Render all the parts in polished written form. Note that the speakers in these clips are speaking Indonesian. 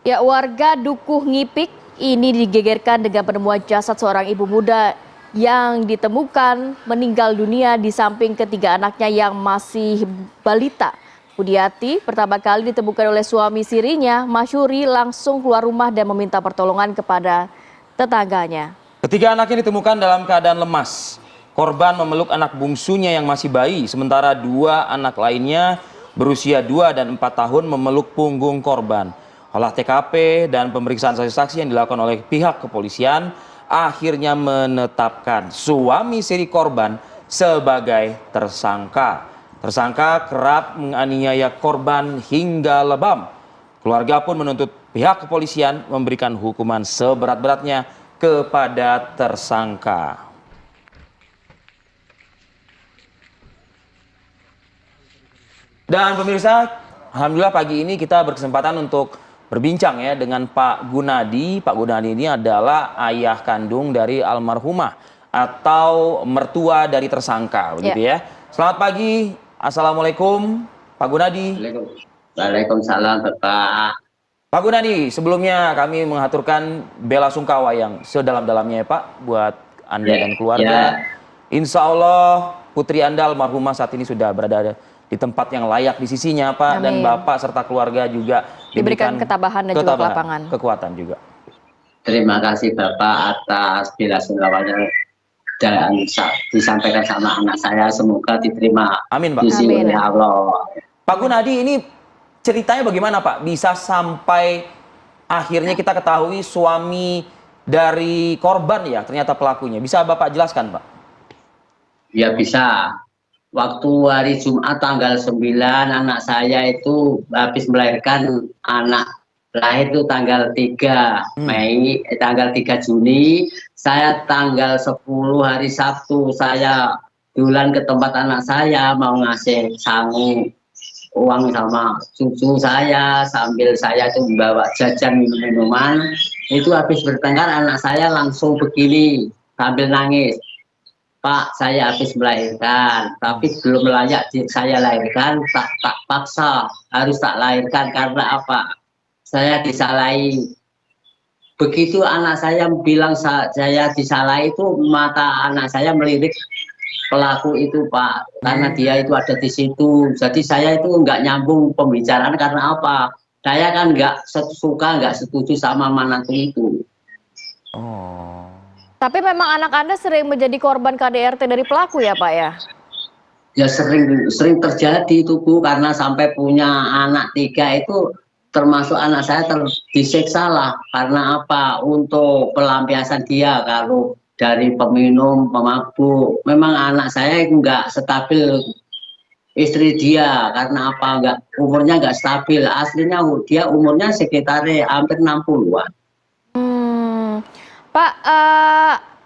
Ya, warga Dukuh Ngipik ini digegerkan dengan penemuan jasad seorang ibu muda yang ditemukan meninggal dunia di samping ketiga anaknya yang masih balita. Budiati pertama kali ditemukan oleh suami sirinya, Masyuri, langsung keluar rumah dan meminta pertolongan kepada tetangganya. Ketiga anaknya ditemukan dalam keadaan lemas. Korban memeluk anak bungsunya yang masih bayi, sementara dua anak lainnya berusia 2 dan 4 tahun memeluk punggung korban. Olah TKP dan pemeriksaan saksi-saksi yang dilakukan oleh pihak kepolisian akhirnya menetapkan suami siri korban sebagai tersangka. Tersangka kerap menganiaya korban hingga lebam. Keluarga pun menuntut pihak kepolisian memberikan hukuman seberat-beratnya kepada tersangka. Dan pemirsa, alhamdulillah pagi ini kita berkesempatan untuk berbincang ya dengan Pak Gunadi. Pak Gunadi ini adalah ayah kandung dari almarhumah atau mertua dari tersangka, begitu ya. Selamat pagi, assalamualaikum Pak Gunadi. Waalaikumsalam Bapak. Pak Gunadi, sebelumnya kami mengaturkan bela sungkawa yang sedalam-dalamnya ya Pak buat Anda dan keluarga. Insya Allah putri Anda almarhumah saat ini sudah berada di tempat yang layak di sisinya Pak. Amin. Dan Bapak serta keluarga juga diberikan ketabahan dan juga kelapangan. Kekuatan juga. Terima kasih Bapak atas bela sungkawanya dan disampaikan sama anak saya, semoga diterima. Amin Pak. Amin. Ya Allah. Pak Gunadi, ini ceritanya bagaimana Pak bisa sampai akhirnya kita ketahui suami dari korban ya ternyata pelakunya, bisa Bapak jelaskan Pak? Ya bisa. Waktu hari Jumat tanggal 9 anak saya itu habis melahirkan anak. Lahir itu tanggal 3 Mei, tanggal 3 Juni. Saya tanggal 10 hari Sabtu saya dulan ke tempat anak saya mau ngasih sangu uang sama cucu saya, sambil saya itu membawa jajan minuman. Itu habis bertengkar anak saya langsung begini sambil nangis. Pak, saya habis melahirkan, tapi belum layak saya lahirkan, tak paksa harus tak lahirkan karena apa? Saya disalahi. Begitu anak saya bilang saya disalahi itu mata anak saya melirik pelaku itu Pak, karena dia itu ada di situ. Jadi saya itu nggak nyambung pembicaraan karena apa? Saya kan nggak suka, nggak setuju sama manatu itu. Oh. Tapi memang anak Anda sering menjadi korban KDRT dari pelaku ya Pak ya? Ya sering terjadi itu Bu, karena sampai punya anak 3 itu termasuk anak saya disiksa lah. Karena apa? Untuk pelampiasan dia kalau dari peminum, pemabuk. Memang anak saya nggak stabil istri dia, karena apa? Umurnya nggak stabil. Aslinya dia umurnya sekitar hampir 60-an. Pak,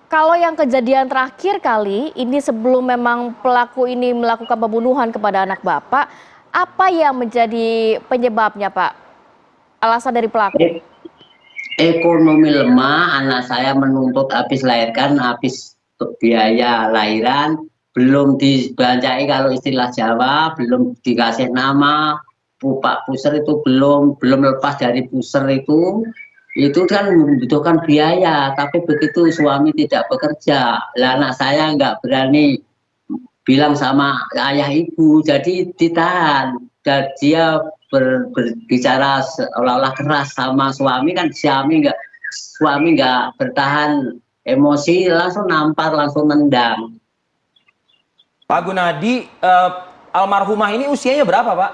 kalau yang kejadian terakhir kali ini sebelum memang pelaku ini melakukan pembunuhan kepada anak Bapak, apa yang menjadi penyebabnya Pak? Alasan dari pelaku? Ekonomi lemah, anak saya menuntut habis lahirkan, habis biaya lahiran, belum dibanjai kalau istilah Jawa, belum dikasih nama, Pak Puser itu belum lepas dari Puser itu kan membutuhkan biaya, tapi begitu suami tidak bekerja, anak saya nggak berani bilang sama ayah ibu, jadi ditahan. Dan dia berbicara seolah-olah keras sama suami, kan suami nggak bertahan emosi, langsung nampar, langsung nendang. Pak Gunadi, almarhumah ini usianya berapa Pak?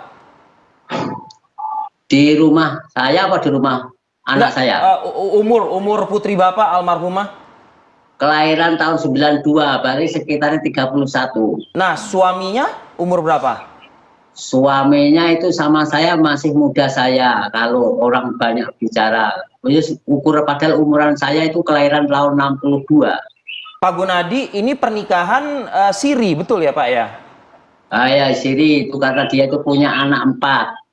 Di rumah saya apa di rumah anak saya? Umur putri Bapak almarhumah? Kelahiran tahun 92, berarti sekitar 31. Nah, suaminya umur berapa? Suaminya itu sama saya masih muda saya, kalau orang banyak bicara. Padahal umuran saya itu kelahiran tahun 62. Pak Gunadi, ini pernikahan siri, betul ya Pak ya? Ya siri, itu karena dia itu punya anak 4.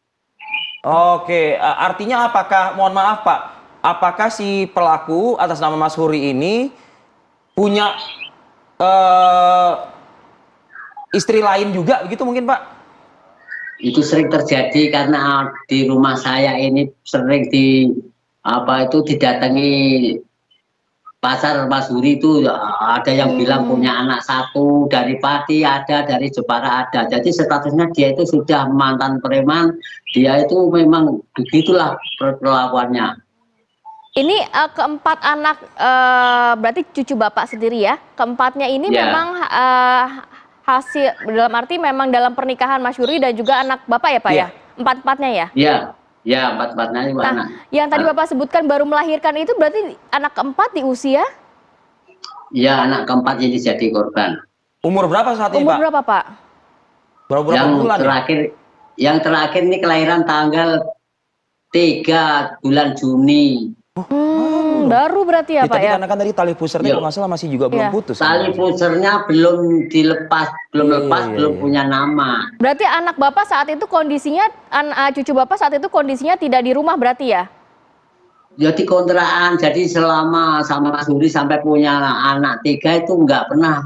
Oke, artinya apakah, mohon maaf Pak, apakah si pelaku atas nama Mas Huri ini punya istri lain juga begitu mungkin Pak? itu sering terjadi karena di rumah saya ini sering didatangi pasar Mas Huri itu ada yang bilang punya anak satu dari Pati, ada dari Jepara ada. Jadi statusnya dia itu sudah mantan preman, dia itu memang begitulah perlakuannya. Ini keempat anak, berarti cucu Bapak sendiri ya? Keempatnya ini Ya. memang hasil, dalam arti memang dalam pernikahan Mas Yuri dan juga anak Bapak ya Pak Iya. ya? Empat-empatnya ya? Iya, ya empat-empatnya itu Nah, anak. yang tadi Bapak sebutkan baru melahirkan itu berarti anak keempat di usia? Iya, anak keempat ini jadi korban. Umur berapa saat ini, Umur Pak? berapa Pak? Berapa Yang bulan ya? terakhir, yang terakhir ini kelahiran tanggal 3 bulan Juni. Baru berarti ya Ya, Pak tadi ya? karena kan tadi tali pusarnya Iya. kalau nggak salah masih juga belum Iya. putus. Tali pusernya belum dilepas, belum Iya. punya nama. Berarti anak Bapak saat itu kondisinya, cucu Bapak saat itu kondisinya tidak di rumah berarti ya? Jadi kontrakan, jadi selama sama Mas Huri sampai punya anak 3 itu nggak pernah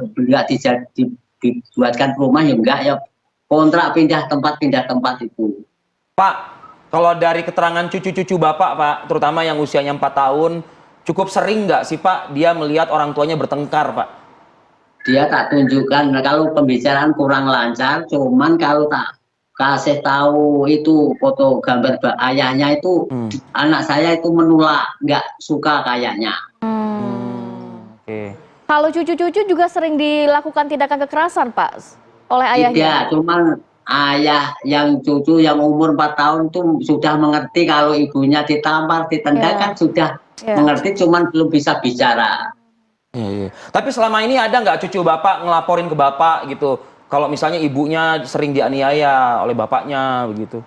dibuatkan rumah ya enggak ya, kontrak pindah tempat itu. Pak, kalau dari keterangan cucu-cucu Bapak, Pak, terutama yang usianya 4 tahun, cukup sering nggak sih Pak dia melihat orang tuanya bertengkar, Pak? Dia tak tunjukkan, nah, kalau pembicaraan kurang lancar, cuman kalau tak kasih tahu itu foto gambar ayahnya itu anak saya itu menolak, nggak suka kayaknya. Oke. Kalau cucu-cucu juga sering dilakukan tindakan kekerasan Pak oleh ayahnya? Tidak, cuman ayah yang cucu yang umur 4 tahun tuh sudah mengerti kalau ibunya ditampar, ditendang kan sudah mengerti, cuman belum bisa bicara. Iya. Tapi selama ini ada nggak cucu Bapak ngelaporin ke Bapak gitu? Kalau misalnya ibunya sering dianiaya oleh bapaknya begitu?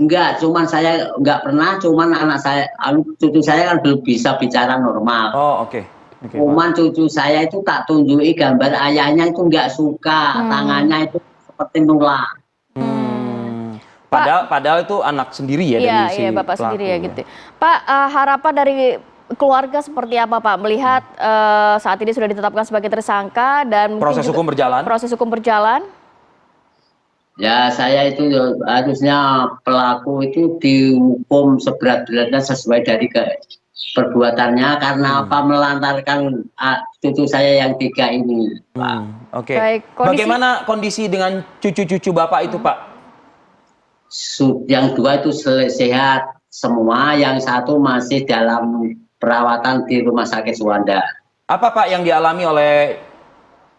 Enggak, cuman saya enggak pernah, cuman anak saya, cucu saya kan belum bisa bicara normal. Oh, oke. Oke, Pak. Cuman cucu saya itu tak tunjuki gambar ayahnya itu enggak suka, tangannya itu seperti nolak. Padahal itu anak sendiri ya dari si Iya, Bapak pelaku, sendiri ya gitu. Pak, harapan dari keluarga seperti apa Pak? Melihat saat ini sudah ditetapkan sebagai tersangka dan mungkin Proses juga hukum berjalan? proses hukum berjalan. Ya saya itu harusnya pelaku itu dihukum seberat-beratnya sesuai dari perbuatannya karena apa melantarkan cucu saya yang 3 ini. Oke. Baik, Bagaimana kondisi dengan cucu-cucu Bapak itu, Pak? Yang 2 itu sehat semua, yang 1 masih dalam perawatan di Rumah Sakit Suwanda. Apa Pak yang dialami oleh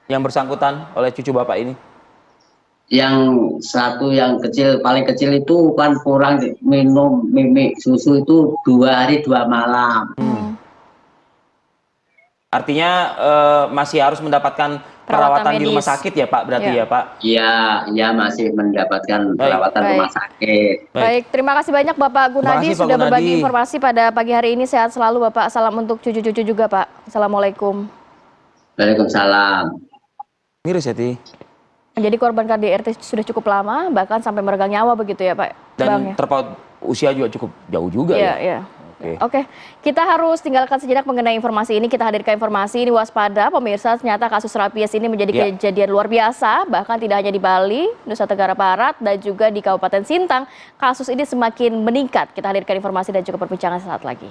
yang bersangkutan, oleh cucu Bapak ini? Yang 1 yang kecil, paling kecil itu kan kurang minum mimik susu itu 2 hari 2 malam. Artinya masih harus mendapatkan perawatan di rumah sakit ya Pak, berarti ya Pak? Iya, masih mendapatkan perawatan rumah sakit. Baik, terima kasih banyak Bapak Gunadi sudah berbagi informasi pada pagi hari ini. Sehat selalu Bapak. Salam untuk cucu-cucu juga Pak. Assalamualaikum. Waalaikumsalam. Miris ya, Ti? Jadi korban KDRT sudah cukup lama, bahkan sampai meregang nyawa begitu ya Pak? Dan terpaut usia juga cukup jauh juga ya? Iya. Oke, kita harus tinggalkan sejenak mengenai informasi ini. Kita hadirkan informasi ini, waspada pemirsa, ternyata kasus rabies ini menjadi kejadian luar biasa. Bahkan tidak hanya di Bali, Nusa Tenggara Barat, dan juga di Kabupaten Sintang. Kasus ini semakin meningkat. Kita hadirkan informasi dan juga perbincangan saat lagi.